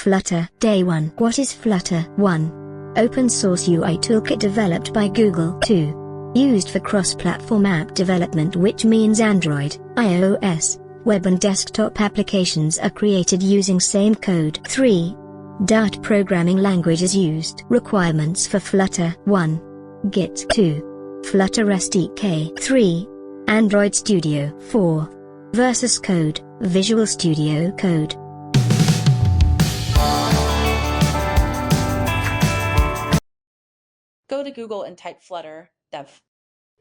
Flutter. Day 1. What is Flutter? 1. Open source UI toolkit developed by Google. 2. Used for cross-platform app development, which means Android, iOS, web and desktop applications are created using same code. 3. Dart programming language is used. Requirements for Flutter. 1. Git. 2. Flutter SDK. 3. Android Studio. 4. Versus Code, Visual Studio Code. Go to Google and type Flutter dev.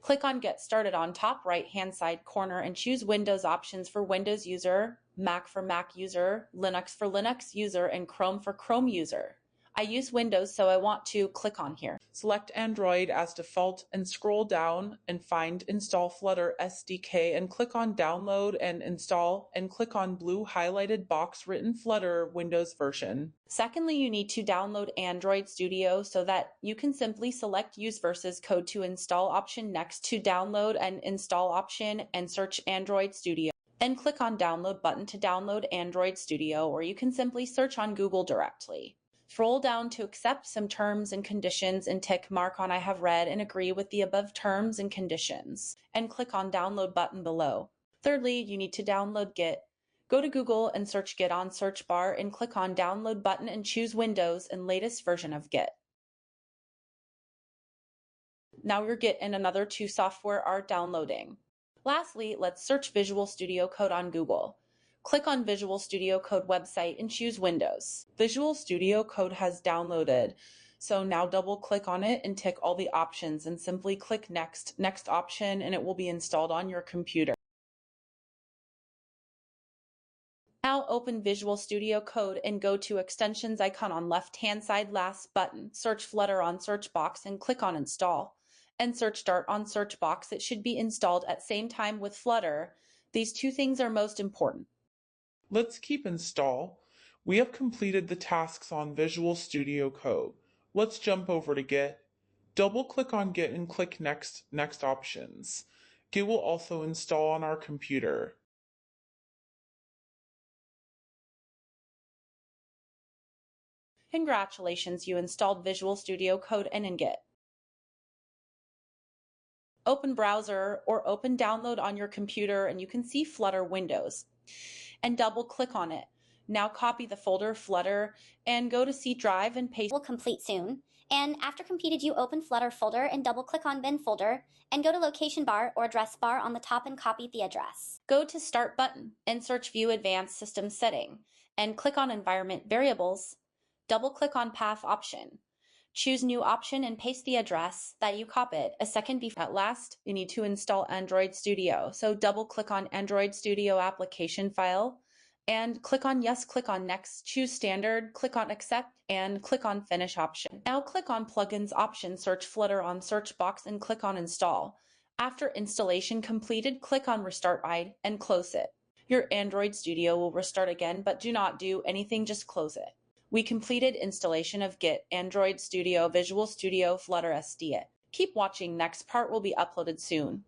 Click on Get Started on top right-hand side corner and choose Windows options for Windows user, Mac for Mac user, Linux for Linux user, and Chrome for Chrome user. I use Windows, so I want to click on here. Select Android as default and scroll down and find Install Flutter SDK and click on Download and Install and click on blue highlighted box written Flutter Windows version. Secondly, you need to download Android Studio so that you can simply select Use versus Code to install option next to Download and Install option and search Android Studio. Then click on Download button to download Android Studio, or you can simply search on Google directly. Scroll down to accept some terms and conditions and tick mark on I have read and agree with the above terms and conditions, and click on Download button below. Thirdly, you need to download Git. Go to Google and search Git on search bar and click on Download button and choose Windows and latest version of Git. Now your Git and another 2 software are downloading. Lastly, let's search Visual Studio Code on Google. Click on Visual Studio Code website and choose Windows. Visual Studio Code has downloaded, so now double click on it and tick all the options and simply click next option, and it will be installed on your computer. Now open Visual Studio Code and go to Extensions icon on left-hand side last button. Search Flutter on search box and click on Install. And search Dart on search box. It should be installed at same time with Flutter. These 2 things are most important. Let's keep install. We have completed the tasks on Visual Studio Code. Let's jump over to Git. Double click on Git and click next options. Git will also install on our computer. Congratulations, you installed Visual Studio Code and in Git. Open Browser or open Download on your computer and you can see Flutter Windows. And double click on it. Now copy the folder Flutter and go to C Drive and paste. Will complete soon. And after completed, you open Flutter folder and double click on bin folder and go to location bar or address bar on the top and copy the address. Go to Start button and search View Advanced System Setting and click on Environment Variables. Double click on Path option. Choose New option and paste the address that you copied a second before. At last, you need to install Android Studio. So double click on Android Studio application file and click on Yes, click on Next, choose Standard, click on Accept, and click on Finish option. Now click on Plugins option, search Flutter on search box and click on Install. After installation completed, click on Restart IDE and close it. Your Android Studio will restart again, but do not do anything, just close it. We completed installation of Git, Android Studio, Visual Studio, Flutter SD. Keep watching, next part will be uploaded soon.